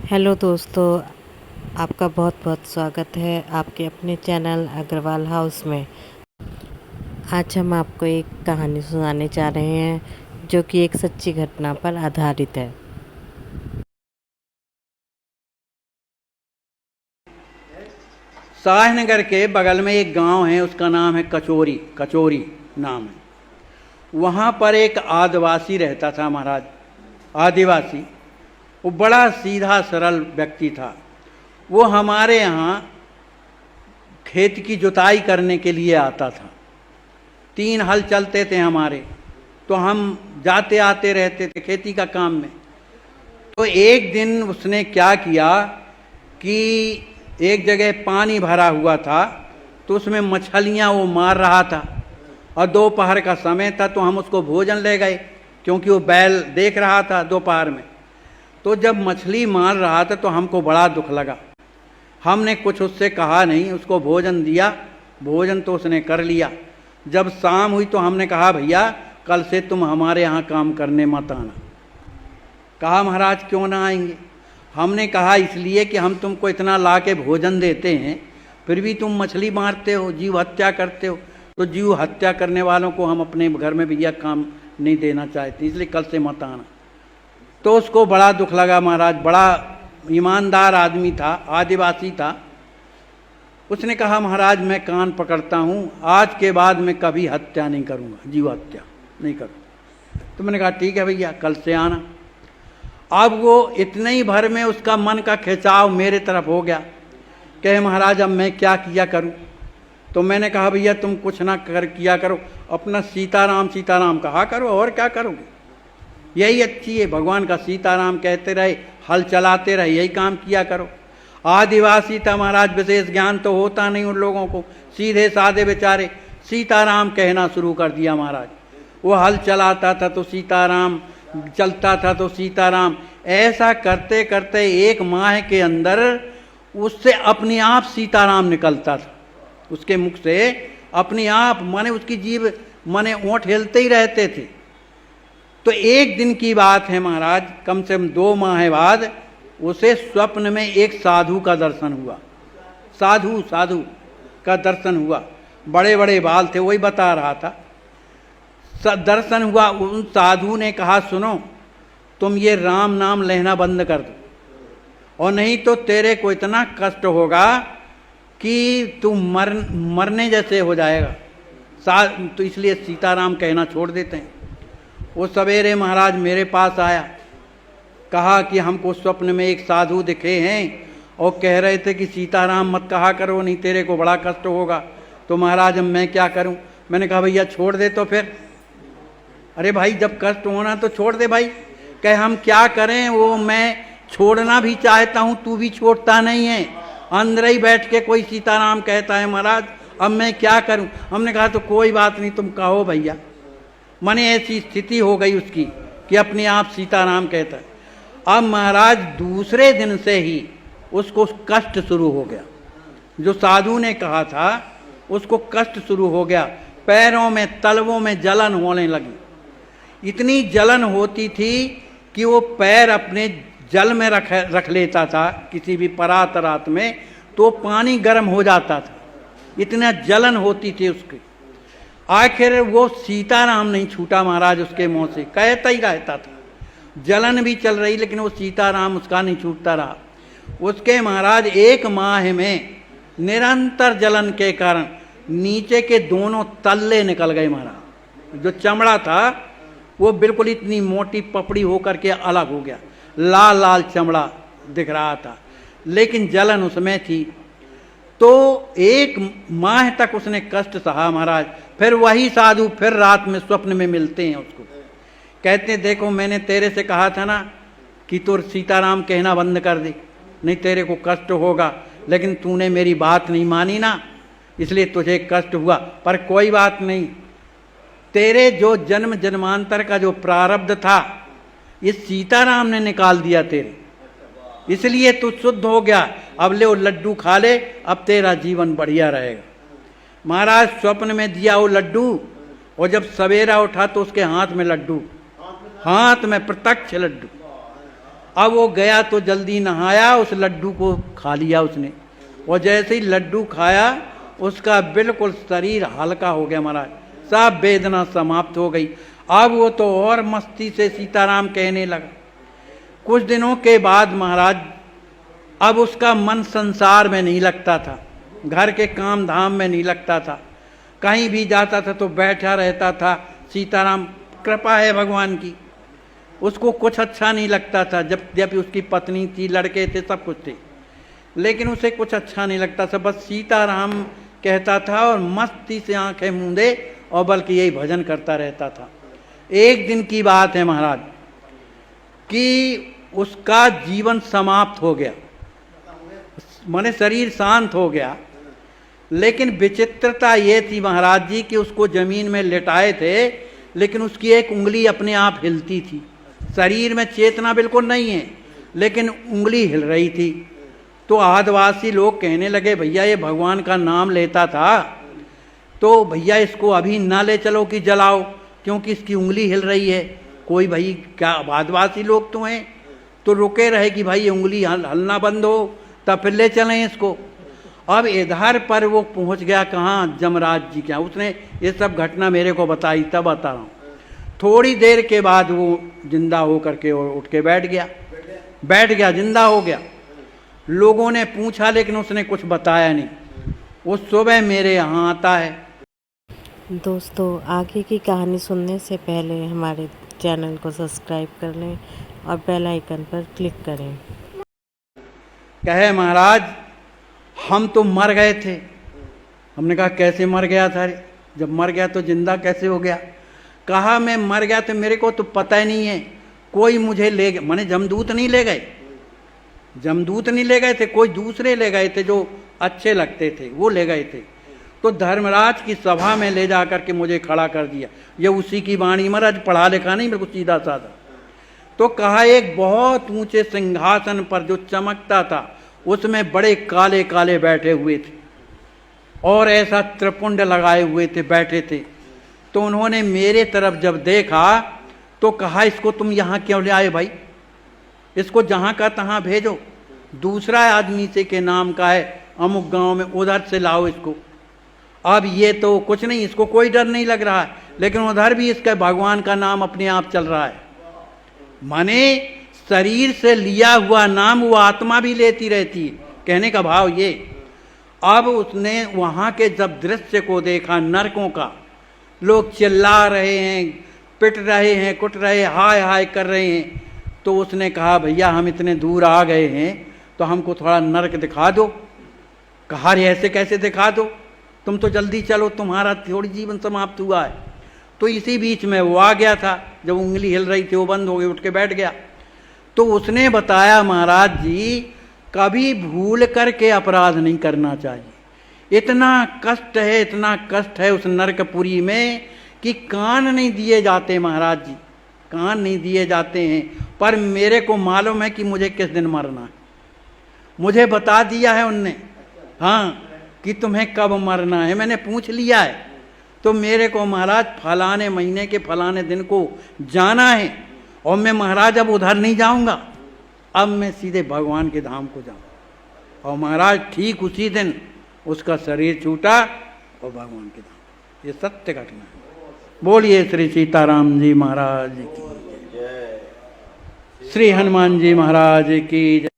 Hello दोस्तों, आपका बहुत बहुत स्वागत है आपके अपने चैनल अग्रवाल हाउस में। आज हम आपको एक कहानी सुनाने जा रहे हैं जो कि एक सच्ची घटना पर आधारित है। शाहनगर के बगल में एक गांव है, उसका नाम है कचोरी। कचोरी नाम है। वहाँ पर एक आदिवासी रहता था महाराज। आदिवासी वो बड़ा सीधा सरल व्यक्ति था। वो हमारे यहाँ खेत की जुताई करने के लिए आता था। 3 हल चलते थे हमारे, तो हम जाते आते रहते थे खेती का काम में। तो एक दिन उसने क्या किया कि एक जगह पानी भरा हुआ था, तो उसमें मछलियाँ वो मार रहा था और दोपहर का समय था, तो हम उसको भोजन ले गए क्योंकि वो बैल देख रहा था दोपहर में। तो जब मछली मार रहा था तो हमको बड़ा दुख लगा। हमने कुछ उससे कहा नहीं, उसको भोजन दिया। भोजन तो उसने कर लिया। जब शाम हुई तो हमने कहा, भैया कल से तुम हमारे यहाँ काम करने मत आना। कहा, महाराज क्यों ना आएंगे? हमने कहा, इसलिए कि हम तुमको इतना ला के भोजन देते हैं, फिर भी तुम मछली मारते हो, जीव हत्या करते हो। तो जीव हत्या करने वालों को हम अपने घर में भैया काम नहीं देना चाहते, इसलिए कल से मत आना। तो उसको बड़ा दुख लगा महाराज। बड़ा ईमानदार आदमी था, आदिवासी था। उसने कहा, महाराज मैं कान पकड़ता हूँ, आज के बाद मैं कभी हत्या नहीं करूँगा, जीव हत्या नहीं करूँगा। तो मैंने कहा, ठीक है भैया कल से आना। अब वो इतने ही भर में उसका मन का खिंचाव मेरे तरफ हो गया। कहे, महाराज अब मैं क्या किया करूं? तो मैंने कहा, भैया तुम कुछ ना कर किया करो, अपना सीताराम सीताराम कहा करो, और क्या करोगे? यही अच्छी है, भगवान का सीताराम कहते रहे, हल चलाते रहे, यही काम किया करो। आदिवासी था महाराज, विशेष ज्ञान तो होता नहीं उन लोगों को, सीधे साधे बेचारे सीताराम कहना शुरू कर दिया महाराज। वो हल चलाता था तो सीताराम, चलता था तो सीताराम। ऐसा करते करते 1 माह के अंदर उससे अपने आप सीताराम निकलता था, उसके मुख से अपने आप। माने उसकी जीभ, माने ओंठ हिलते ही रहते थे। तो एक दिन की बात है महाराज, कम से कम 2 माह बाद उसे स्वप्न में एक साधु का दर्शन हुआ। साधु का दर्शन हुआ। बड़े बड़े बाल थे, वही बता रहा था। दर्शन हुआ। उन साधु ने कहा, सुनो तुम ये राम नाम लेना बंद कर दो, और नहीं तो तेरे को इतना कष्ट होगा कि तू मरने जैसे हो जाएगा। तो इसलिए सीताराम कहना छोड़ देते हैं। वो सवेरे महाराज मेरे पास आया, कहा कि हमको स्वप्न में एक साधु दिखे हैं और कह रहे थे कि सीताराम मत कहा करो, नहीं तेरे को बड़ा कष्ट होगा। तो महाराज अब मैं क्या करूं? मैंने कहा, भैया छोड़ दे तो फिर। अरे भाई जब कष्ट होना तो छोड़ दे भाई। कहे, हम क्या करें, वो मैं छोड़ना भी चाहता हूँ, तू भी छोड़ता नहीं है, अंदर ही बैठ के कोई सीताराम कहता है महाराज, अब मैं क्या करूं? हमने कहा, तो कोई बात नहीं, तुम कहो भैया। माने ऐसी स्थिति हो गई उसकी कि अपने आप सीताराम कहता है। अब महाराज दूसरे दिन से ही उसको कष्ट शुरू हो गया। जो साधु ने कहा था उसको कष्ट शुरू हो गया। पैरों में, तलवों में जलन होने लगी। इतनी जलन होती थी कि वो पैर अपने जल में रख लेता था किसी भी परात रात में, तो पानी गर्म हो जाता था। इतना जलन होती थी उसकी। आखिर वो सीताराम नहीं छूटा महाराज उसके मुंह से, कहता ही रहता था। जलन भी चल रही लेकिन वो सीताराम उसका नहीं छूटता रहा। उसके महाराज 1 माह में निरंतर जलन के कारण नीचे के दोनों तल्ले निकल गए महाराज। जो चमड़ा था वो बिल्कुल इतनी मोटी पपड़ी होकर के अलग हो गया, लाल लाल चमड़ा दिख रहा था, लेकिन जलन उसमें थी। तो 1 माह तक उसने कष्ट सहा महाराज। फिर वही साधु फिर रात में स्वप्न में मिलते हैं उसको, कहते हैं, देखो मैंने तेरे से कहा था ना कि तू सीताराम कहना बंद कर दे, नहीं तेरे को कष्ट होगा, लेकिन तूने मेरी बात नहीं मानी ना, इसलिए तुझे कष्ट हुआ। पर कोई बात नहीं, तेरे जो जन्म जन्मांतर का जो प्रारब्ध था ये सीताराम ने निकाल दिया तेरे, इसलिए तू शुद्ध हो गया। अब ले वो लड्डू खा ले, अब तेरा जीवन बढ़िया रहेगा। महाराज स्वप्न में दिया वो लड्डू, और जब सवेरा उठा तो उसके हाथ में लड्डू, हाथ में प्रत्यक्ष लड्डू। अब वो गया तो जल्दी नहाया, उस लड्डू को खा लिया उसने, और जैसे ही लड्डू खाया उसका बिल्कुल शरीर हल्का हो गया महाराज, सब वेदना समाप्त हो गई। अब वो तो और मस्ती से सीताराम कहने लगा। कुछ दिनों के बाद महाराज अब उसका मन संसार में नहीं लगता था, घर के काम धाम में नहीं लगता था, कहीं भी जाता था तो बैठा रहता था। सीताराम कृपा है भगवान की, उसको कुछ अच्छा नहीं लगता था। जब उसकी पत्नी थी, लड़के थे, सब कुछ थे, लेकिन उसे कुछ अच्छा नहीं लगता था, बस सीताराम कहता था और मस्ती से आंखें मूंदे और बल्कि यही भजन करता रहता था। एक दिन की बात है महाराज कि उसका जीवन समाप्त हो गया, माने शरीर शांत हो गया, लेकिन विचित्रता ये थी महाराज जी कि उसको जमीन में लेटाए थे, लेकिन उसकी एक उंगली अपने आप हिलती थी। शरीर में चेतना बिल्कुल नहीं है, लेकिन उंगली हिल रही थी। तो आदिवासी लोग कहने लगे, भैया ये भगवान का नाम लेता था, तो भैया इसको अभी ना ले चलो कि जलाओ, क्योंकि इसकी उंगली हिल रही है। कोई भाई क्या आदिवासी लोग तो हैं, तो रुके रहे कि भाई ये उंगली हलना बंद हो तब फिर ले चलें इसको। अब इधर पर वो पहुंच गया कहाँ, जमराज जी के यहाँ। उसने ये सब घटना मेरे को बताई, तब बता रहा हूँ। थोड़ी देर के बाद वो जिंदा हो करके उठ के बैठ गया, जिंदा हो गया। लोगों ने पूछा लेकिन उसने कुछ बताया नहीं। वो सुबह मेरे यहाँ आता है। दोस्तों, आगे की कहानी सुनने से पहले हमारे चैनल को सब्सक्राइब कर लें और बेल आइकन पर क्लिक करें। कहे महाराज हम तो मर गए थे। हमने कहा कैसे मर गया था? जब मर गया तो जिंदा कैसे हो गया? कहा मैं मर गया तो मेरे को तो पता ही नहीं है, कोई मुझे ले गए, माने जमदूत नहीं ले गए, जमदूत नहीं ले गए थे, कोई दूसरे ले गए थे जो अच्छे लगते थे, वो ले गए थे। तो धर्मराज की सभा में ले जा करके मुझे खड़ा कर दिया। ये उसी की वाणी, महाराज पढ़ा लिखा नहीं, बिल्कुल सीधा साधा। तो कहा एक बहुत ऊंचे सिंहासन पर जो चमकता था, उसमें बड़े काले काले बैठे हुए थे और ऐसा त्रिपुंड लगाए हुए थे, बैठे थे। तो उन्होंने मेरे तरफ जब देखा तो कहा इसको तुम यहाँ क्यों ले आए भाई, इसको जहाँ का तहाँ भेजो, दूसरा आदमी से के नाम का है, अमुक गांव में, उधर से लाओ इसको। अब ये तो कुछ नहीं, इसको कोई डर नहीं लग रहा है, लेकिन उधर भी इसका भगवान का नाम अपने आप चल रहा है। माने शरीर से लिया हुआ नाम वो आत्मा भी लेती रहती है, कहने का भाव ये। अब उसने वहाँ के जब दृश्य को देखा, नरकों का, लोग चिल्ला रहे हैं, पिट रहे हैं, कुट रहे, हाय हाय कर रहे हैं, तो उसने कहा भैया हम इतने दूर आ गए हैं तो हमको थोड़ा नरक दिखा दो। कहा रे ऐसे कैसे दिखा दो, तुम तो जल्दी चलो, तुम्हारा थोड़ी जीवन समाप्त हुआ है। तो इसी बीच में वो आ गया था, जब उंगली हिल रही थी वो बंद हो गई, उठ के बैठ गया। तो उसने बताया महाराज जी कभी भूल करके अपराध नहीं करना चाहिए। इतना कष्ट है, इतना कष्ट है उस नरकपुरी में कि कान नहीं दिए जाते महाराज जी, कान नहीं दिए जाते हैं। पर मेरे को मालूम है कि मुझे किस दिन मरना है, मुझे बता दिया है उनने, हाँ, कि तुम्हें कब मरना है, मैंने पूछ लिया है। तो मेरे को महाराज फलाने महीने के फलाने दिन को जाना है, और मैं महाराज अब उधर नहीं जाऊंगा, अब मैं सीधे भगवान के धाम को जाऊंगा। और महाराज ठीक उसी दिन उसका शरीर छूटा और भगवान के धाम। ये सत्य घटना है। बोलिए श्री सीताराम जी महाराज की जय, श्री हनुमान जी महाराज की जय।